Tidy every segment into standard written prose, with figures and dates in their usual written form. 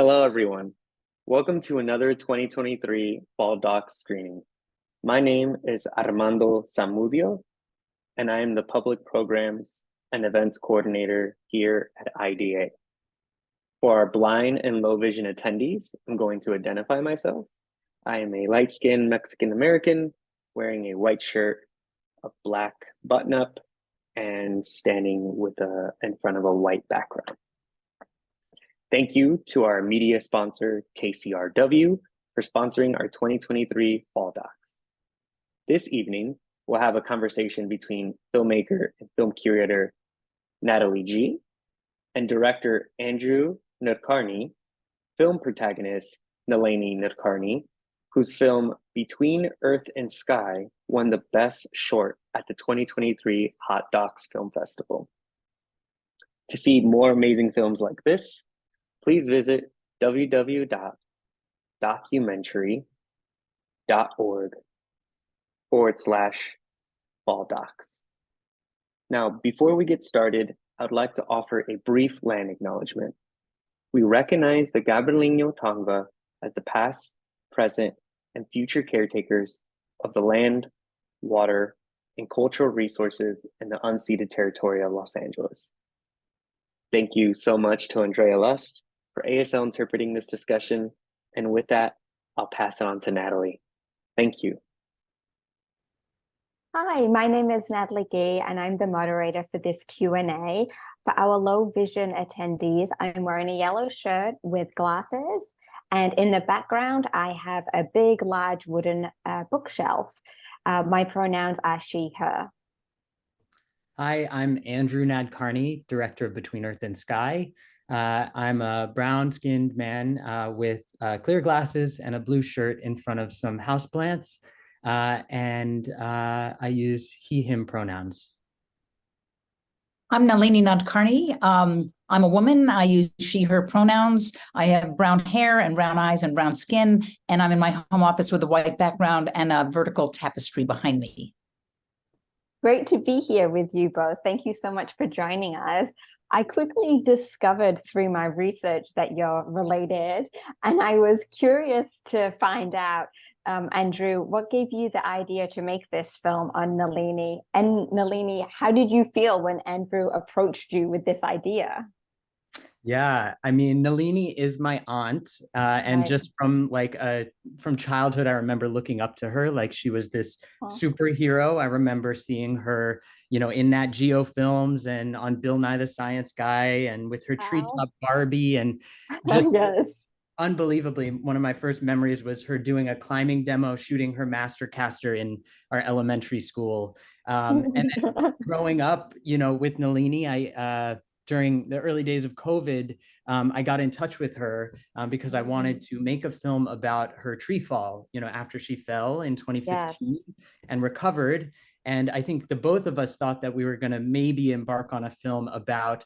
Hello, everyone. Welcome to another 2023 FallDocs screening. My name is Armando Zamudio, and I am the Public Programs and Events Coordinator here at IDA. For our blind and low vision attendees, I'm going to identify myself. I am a light-skinned Mexican-American wearing a white shirt, a black button-up, and standing in front of a white background. Thank you to our media sponsor, KCRW, for sponsoring our 2023 FallDocs. This evening, we'll have a conversation between filmmaker and film curator Natalie G. and director Andrew Nadkarni, film protagonist Nalini Nadkarni, whose film Between Earth and Sky won the Best Short at the 2023 Hot Docs Film Festival. To see more amazing films like this, please visit www.documentary.org/FallDocs. Now, before we get started, I'd like to offer a brief land acknowledgement. We recognize the Gabrielino Tongva as the past, present, and future caretakers of the land, water, and cultural resources in the unceded territory of Los Angeles. Thank you so much to Andrea Lust for ASL interpreting this discussion. And with that, I'll pass it on to Natalie. Thank you. Hi, my name is Natalie Gay, and I'm the moderator for this Q&A. For our low vision attendees, I'm wearing a yellow shirt with glasses, and in the background, I have a big, large wooden bookshelf. My pronouns are she, her. Hi, I'm Andrew Nadkarni, director of Between Earth and Sky. I'm a brown-skinned man with clear glasses and a blue shirt in front of some houseplants, and I use he, him pronouns. I'm Nalini Nadkarni. I'm a woman. I use she, her pronouns. I have brown hair and brown eyes and brown skin, and I'm in my home office with a white background and a vertical tapestry behind me. Great to be here with you both. Thank you so much for joining us. I quickly discovered through my research that you're related, and I was curious to find out, Andrew, what gave you the idea to make this film on Nalini? And Nalini, how did you feel when Andrew approached you with this idea? Yeah, I mean, Nalini is my aunt, and Right. just from from childhood, I remember looking up to her like she was this superhero. I remember seeing her, in Nat Geo films and on Bill Nye the Science Guy, and with her treetop Barbie, and just Yes. unbelievably, one of my first memories was her doing a climbing demo, shooting her Mastercaster in our elementary school. And then growing up, with Nalini, during the early days of COVID, I got in touch with her because I wanted to make a film about her tree fall, after she fell in 2015 and recovered. And I think the both of us thought that we were going to maybe embark on a film about,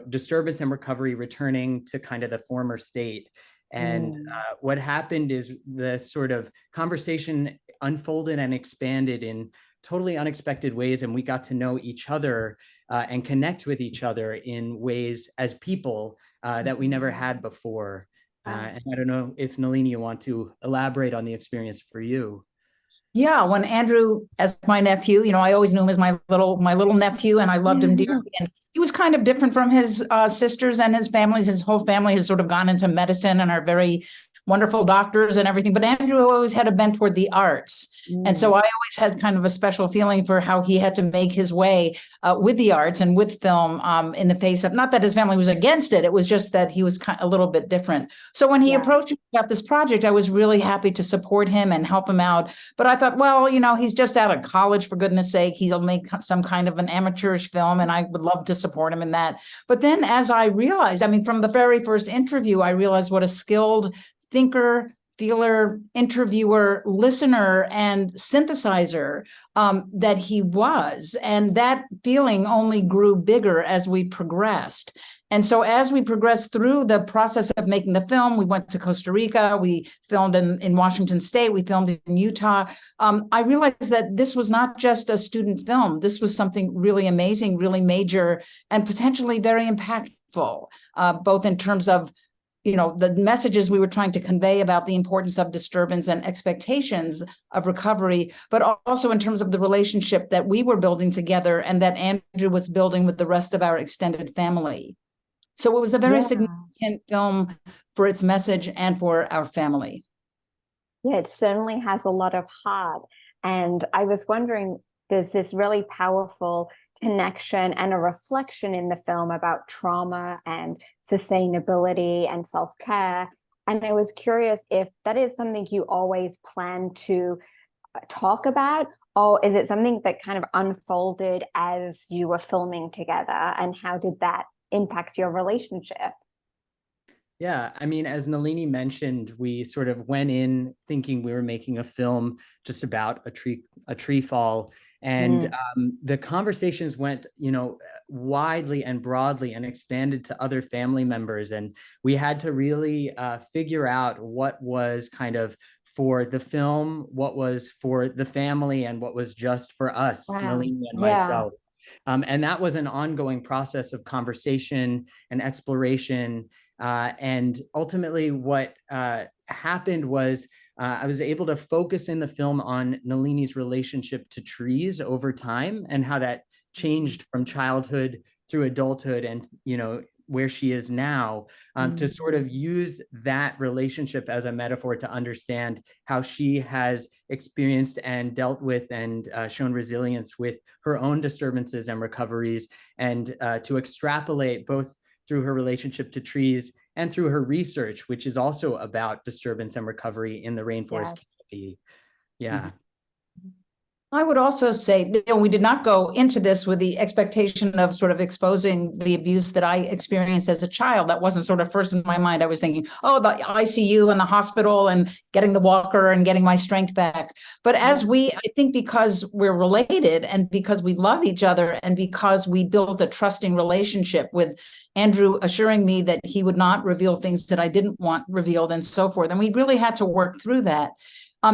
disturbance and recovery, returning to kind of the former state. And what happened is the sort of conversation unfolded and expanded in totally unexpected ways, and we got to know each other and connect with each other in ways as people that we never had before. And I don't know if Nalini, you want to elaborate on the experience for you. Yeah, when Andrew, as my nephew, I always knew him as my little nephew, and I loved him dearly. And he was kind of different from his sisters and his families. His whole family has sort of gone into medicine and are very wonderful doctors and everything. But Andrew always had a bent toward the arts. And so I always had kind of a special feeling for how he had to make his way with the arts and with film in the face of, not that his family was against it, it was just that he was a little bit different. So when he approached me about this project, I was really happy to support him and help him out. But I thought, well, he's just out of college, for goodness sake. He'll make some kind of an amateurish film, and I would love to support him in that. But then as I realized, from the very first interview, I realized what a skilled thinker, feeler, interviewer, listener, and synthesizer that he was. And that feeling only grew bigger as we progressed. And so as we progressed through the process of making the film, we went to Costa Rica, we filmed in Washington State, we filmed in Utah. I realized that this was not just a student film. This was something really amazing, really major, and potentially very impactful, both in terms of the messages we were trying to convey about the importance of disturbance and expectations of recovery, but also in terms of the relationship that we were building together and that Andrew was building with the rest of our extended family. So it was a very significant film for its message and for our family. Yeah, it certainly has a lot of heart. And I was wondering, there's this really powerful connection and a reflection in the film about trauma and sustainability and self-care. And I was curious if that is something you always plan to talk about, or is it something that kind of unfolded as you were filming together? And how did that impact your relationship? Yeah, I mean, as Nalini mentioned, we sort of went in thinking we were making a film just about a tree fall, and the conversations went, widely and broadly and expanded to other family members, and we had to really figure out what was kind of for the film, what was for the family, and what was just for us, Nalini and myself. And that was an ongoing process of conversation and exploration. And ultimately what happened was I was able to focus in the film on Nalini's relationship to trees over time and how that changed from childhood through adulthood and, where she is now, to sort of use that relationship as a metaphor to understand how she has experienced and dealt with and shown resilience with her own disturbances and recoveries, and to extrapolate both through her relationship to trees and through her research, which is also about disturbance and recovery in the rainforest canopy. Yeah. I would also say, we did not go into this with the expectation of sort of exposing the abuse that I experienced as a child. That wasn't sort of first in my mind. I was thinking, oh, the ICU and the hospital and getting the walker and getting my strength back. But I think because we're related and because we love each other and because we built a trusting relationship with Andrew assuring me that he would not reveal things that I didn't want revealed and so forth. And we really had to work through that.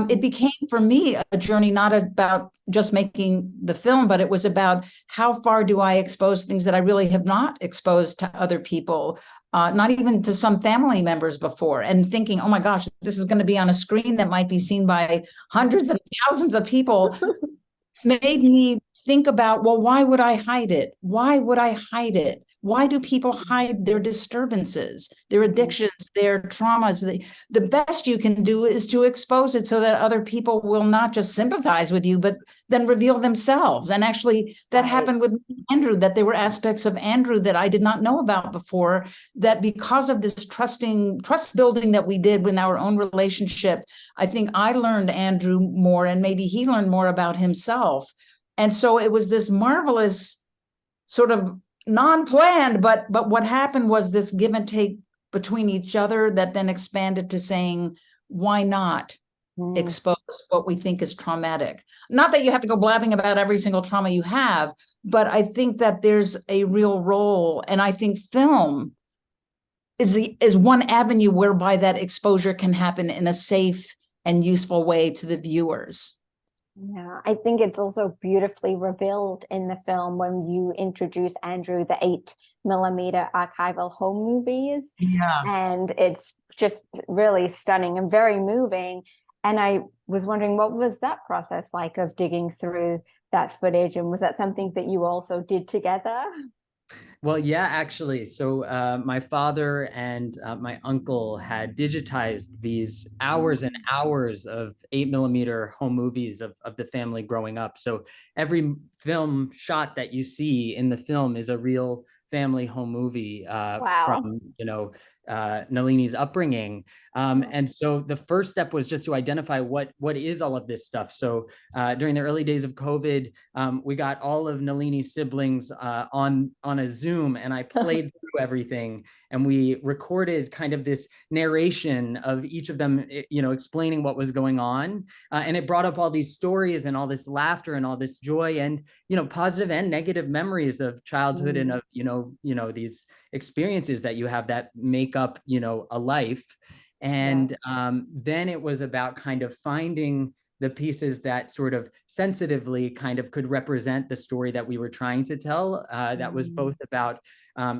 It became for me a journey not about just making the film, but it was about how far do I expose things that I really have not exposed to other people, not even to some family members before, and thinking, oh my gosh, this is going to be on a screen that might be seen by hundreds and thousands of people, made me think about, well, why would I hide it? Why would I hide it? Why do people hide their disturbances, their addictions, their traumas? The best you can do is to expose it so that other people will not just sympathize with you, but then reveal themselves. And actually, that happened with Andrew, that there were aspects of Andrew that I did not know about before, that because of this trust building that we did with our own relationship, I think I learned Andrew more, and maybe he learned more about himself. And so it was this marvelous sort of non-planned, but what happened was this give and take between each other that then expanded to saying, why not expose what we think is traumatic? Not that you have to go blabbing about every single trauma you have, but I think that there's a real role, and I think film is one avenue whereby that exposure can happen in a safe and useful way to the viewers. Yeah, I think it's also beautifully revealed in the film when you introduce Andrew the 8mm archival home movies. Yeah. And it's just really stunning and very moving. And I was wondering, what was that process like of digging through that footage? And was that something that you also did together? Well, yeah, actually. So my father and my uncle had digitized these hours and hours of 8mm home movies of the family growing up. So every film shot that you see in the film is a real family home movie from, Nalini's upbringing. And so the first step was just to identify what is all of this stuff. So during the early days of COVID, we got all of Nalini's siblings on a Zoom, and I played through everything, and we recorded kind of this narration of each of them, explaining what was going on. And it brought up all these stories and all this laughter and all this joy and, positive and negative memories of childhood and of, these experiences that you have that make up, a life. And then it was about kind of finding the pieces that sort of sensitively kind of could represent the story that we were trying to tell. That was both about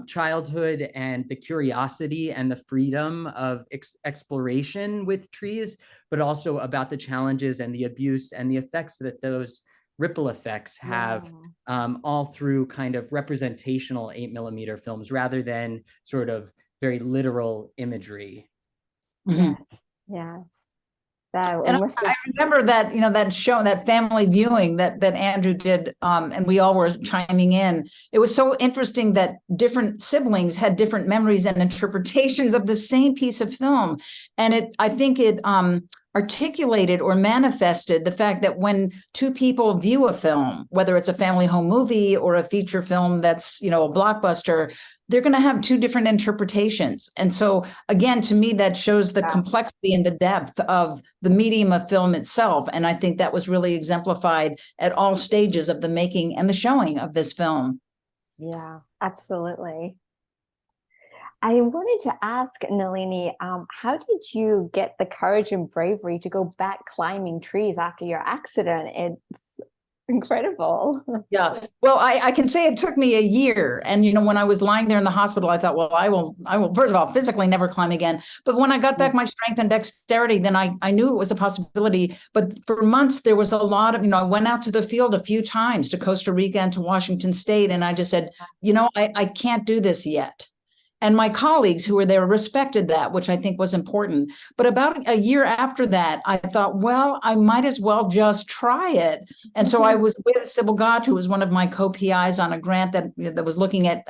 childhood and the curiosity and the freedom of exploration with trees, but also about the challenges and the abuse and the effects that those ripple effects have all through kind of representational 8mm films rather than sort of very literal imagery. Yes, yes. And I remember that, that show, that family viewing that Andrew did, and we all were chiming in. It was so interesting that different siblings had different memories and interpretations of the same piece of film. And I think it articulated or manifested the fact that when two people view a film, whether it's a family home movie or a feature film that's, a blockbuster, they're going to have two different interpretations. And so, again, to me, that shows the complexity and the depth of the medium of film itself. And I think that was really exemplified at all stages of the making and the showing of this film. Yeah, absolutely. I wanted to ask Nalini, how did you get the courage and bravery to go back climbing trees after your accident? It's incredible. Yeah. Well, I can say it took me a year. And, when I was lying there in the hospital, I thought, well, I will, first of all, physically never climb again. But when I got back my strength and dexterity, then I knew it was a possibility. But for months, there was a lot of, I went out to the field a few times to Costa Rica and to Washington State. And I just said, I can't do this yet. And my colleagues who were there respected that, which I think was important. But about a year after that, I thought, well, I might as well just try it. And so I was with Sybil Gott, who was one of my co-PIs on a grant that was looking at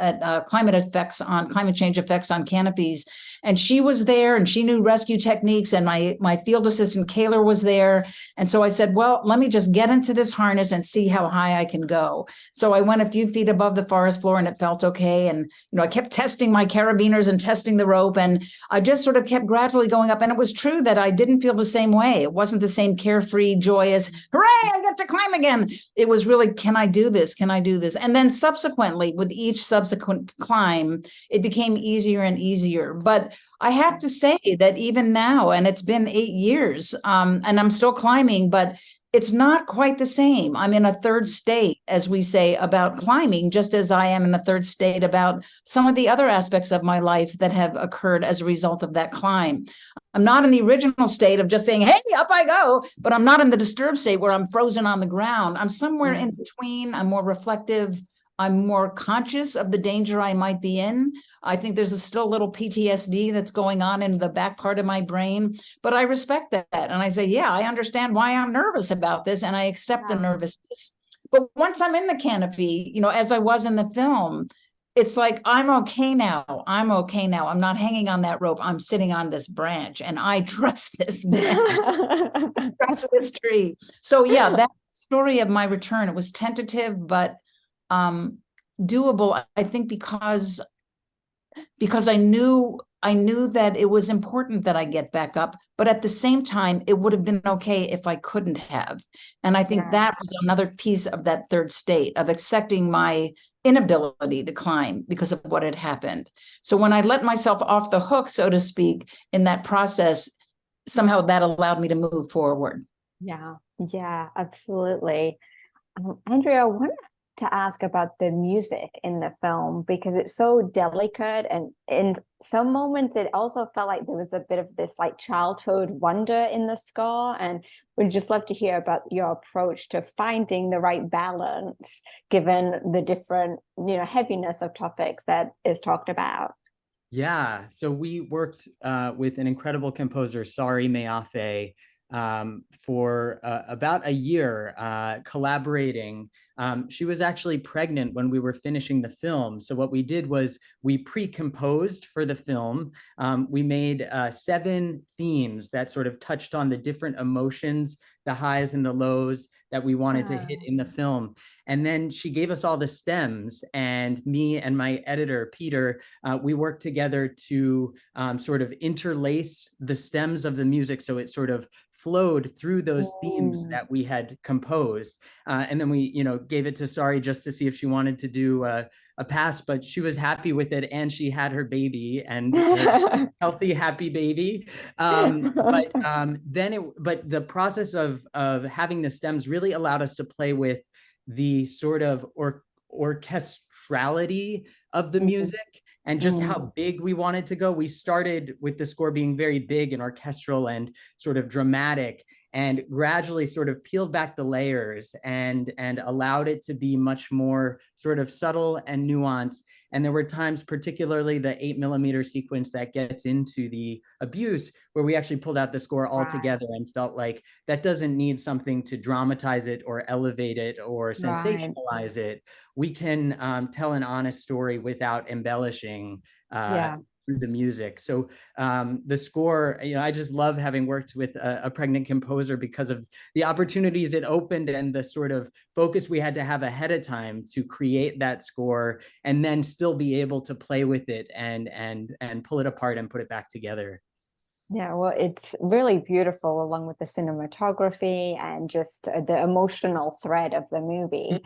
climate change effects on canopies. And she was there and she knew rescue techniques, and my field assistant Kaylor was there. And so I said, well, let me just get into this harness and see how high I can go. So I went a few feet above the forest floor and it felt okay. And, I kept testing my carabiners and testing the rope, and I just sort of kept gradually going up. And it was true that I didn't feel the same way. It wasn't the same carefree, joyous, hooray, I get to climb again. It was really, can I do this? Can I do this? And then subsequently, with each subsequent climb, it became easier and easier. But I have to say that even now, and it's been 8 years, and I'm still climbing, but it's not quite the same. I'm in a third state, as we say, about climbing, just as I am in the third state about some of the other aspects of my life that have occurred as a result of that climb. I'm not in the original state of just saying, hey, up I go, but I'm not in the disturbed state where I'm frozen on the ground. I'm somewhere in between. I'm more reflective. I'm more conscious of the danger I might be in. I think there's still a little PTSD that's going on in the back part of my brain, but I respect that. And I say, yeah, I understand why I'm nervous about this, and I accept the nervousness. But once I'm in the canopy, as I was in the film, it's like, I'm okay now. I'm okay now. I'm not hanging on that rope. I'm sitting on this branch, and I trust this branch. Trust this tree. So yeah, that story of my return, it was tentative, but doable, I think, because I knew that it was important that I get back up, but at the same time, it would have been okay if I couldn't have. And I think that was another piece of that third state of accepting my inability to climb because of what had happened. So when I let myself off the hook, so to speak, in that process, somehow that allowed me to move forward. Yeah, absolutely. Andrea, I wanted to ask about the music in the film, because it's so delicate, and in some moments it also felt like there was a bit of this like childhood wonder in the score, and we'd just love to hear about your approach to finding the right balance given the different heaviness of topics that is talked about. Yeah, so we worked with an incredible composer, Sari Meafe, for about a year, collaborating. She was actually pregnant when we were finishing the film. So what we did was we pre-composed for the film. We made 7 themes that sort of touched on the different emotions, the highs and the lows that we wanted to hit in the film. And then she gave us all the stems, and me and my editor, Peter, we worked together to sort of interlace the stems of the music so it sort of flowed through those themes that we had composed. And then we, gave it to Sari just to see if she wanted to do a pass, but she was happy with it, and she had her baby, and a healthy, happy baby. But the process of having the stems really allowed us to play with the sort of orchestrality of the music and just how big we wanted to go. We started with the score being very big and orchestral and sort of dramatic, and gradually sort of peeled back the layers and allowed it to be much more sort of subtle and nuanced. And there were times, particularly the 8mm sequence that gets into the abuse, where we actually pulled out the score altogether and felt like that doesn't need something to dramatize it or elevate it or sensationalize it. We can tell an honest story without embellishing through the music. So the score, I just love having worked with a pregnant composer because of the opportunities it opened and the sort of focus we had to have ahead of time to create that score and then still be able to play with it and pull it apart and put it back together. Yeah, well, it's really beautiful, along with the cinematography and just the emotional thread of the movie.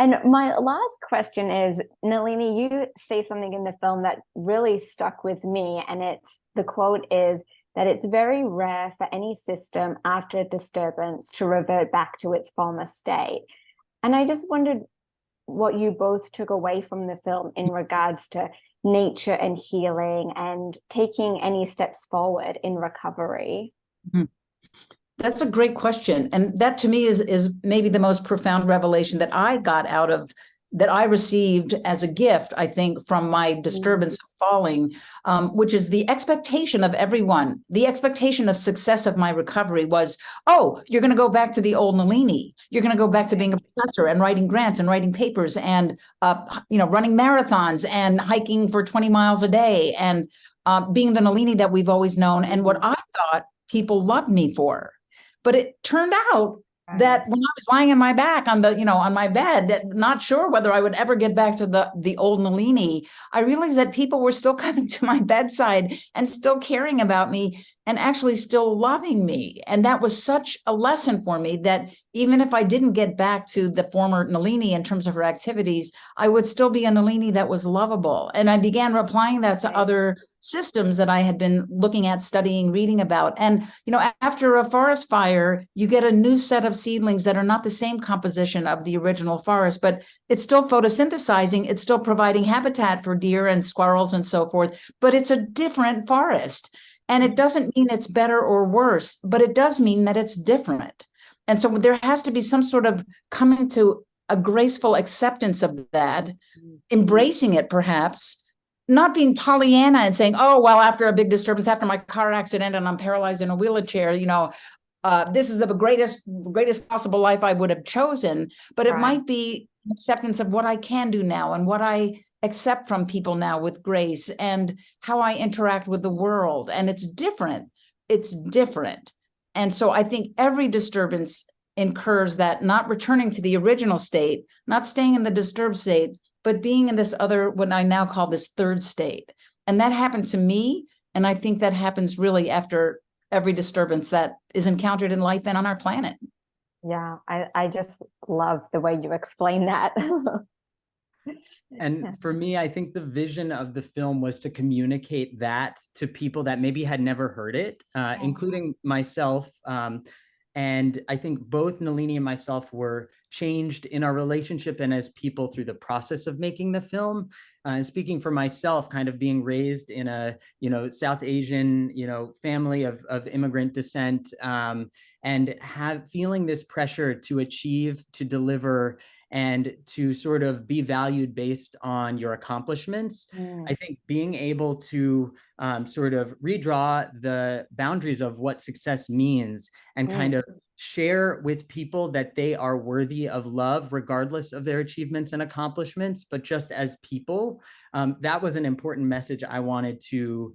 And my last question is, Nalini, you say something in the film that really stuck with me, and the quote is that it's very rare for any system after a disturbance to revert back to its former state. And I just wondered what you both took away from the film in regards to nature and healing and taking any steps forward in recovery. That's a great question. And that to me is maybe the most profound revelation that I got out of, that I received as a gift, I think, from my disturbance of falling, which is the expectation of everyone. The expectation of success of my recovery was, oh, you're going to go back to the old Nalini. You're going to go back to being a professor and writing grants and writing papers and, running marathons and hiking for 20 miles a day and being the Nalini that we've always known and what I thought people loved me for. But it turned out that when I was lying on my back on on my bed, not sure whether I would ever get back to the old Nalini, I realized that people were still coming to my bedside and still caring about me and actually still loving me. And that was such a lesson for me that even if I didn't get back to the former Nalini in terms of her activities, I would still be a Nalini that was lovable. And I began applying that to other systems that I had been looking at, studying, reading about. And, after a forest fire, you get a new set of seedlings that are not the same composition of the original forest, but it's still photosynthesizing. It's still providing habitat for deer and squirrels and so forth, but it's a different forest. And it doesn't mean it's better or worse, but it does mean that it's different. And so there has to be some sort of coming to a graceful acceptance of that, embracing it perhaps, not being Pollyanna and saying, oh, well, after a big disturbance, after my car accident and I'm paralyzed in a wheelchair, this is the greatest possible life I would have chosen. But it might be acceptance of what I can do now and what I accept from people now with grace and how I interact with the world. And it's different. It's different. And so I think every disturbance incurs that not returning to the original state, not staying in the disturbed state, but being in this other, what I now call this third state. And that happened to me. And I think that happens really after every disturbance that is encountered in life and on our planet. Yeah, I just love the way you explain that. And for me, I think the vision of the film was to communicate that to people that maybe had never heard it, including myself. And I think both Nalini and myself were changed in our relationship and as people through the process of making the film. And speaking for myself, kind of being raised in a, South Asian, family of immigrant descent, and feeling this pressure to achieve, to deliver, and to sort of be valued based on your accomplishments. I think being able to sort of redraw the boundaries of what success means and kind of share with people that they are worthy of love, regardless of their achievements and accomplishments, but just as people. That was an important message I wanted to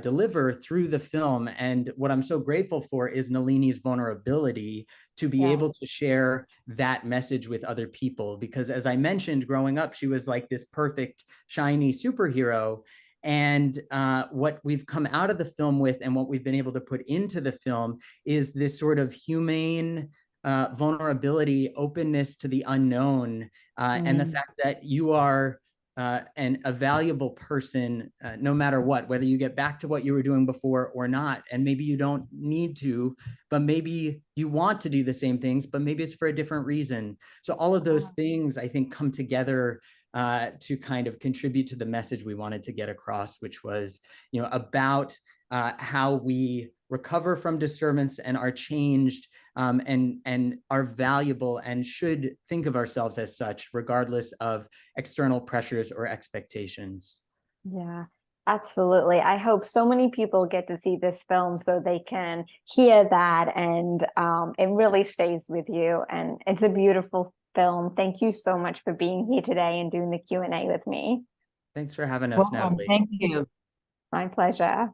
deliver through the film. And what I'm so grateful for is Nalini's vulnerability to be able to share that message with other people. Because as I mentioned, growing up, she was like this perfect, shiny superhero. And what we've come out of the film with and what we've been able to put into the film is this sort of humane vulnerability, openness to the unknown, and the fact that you are a valuable person, no matter what, whether you get back to what you were doing before or not. And maybe you don't need to, but maybe you want to do the same things, but maybe it's for a different reason. So all of those things, I think, come together to kind of contribute to the message we wanted to get across, which was, about how we recover from disturbance and are changed, and are valuable and should think of ourselves as such, regardless of external pressures or expectations. Yeah, absolutely. I hope so many people get to see this film so they can hear that, and it really stays with you. And it's a beautiful film. Thank you so much for being here today and doing the Q&A with me. Thanks for having us, Welcome. Natalie. Thank you. My pleasure.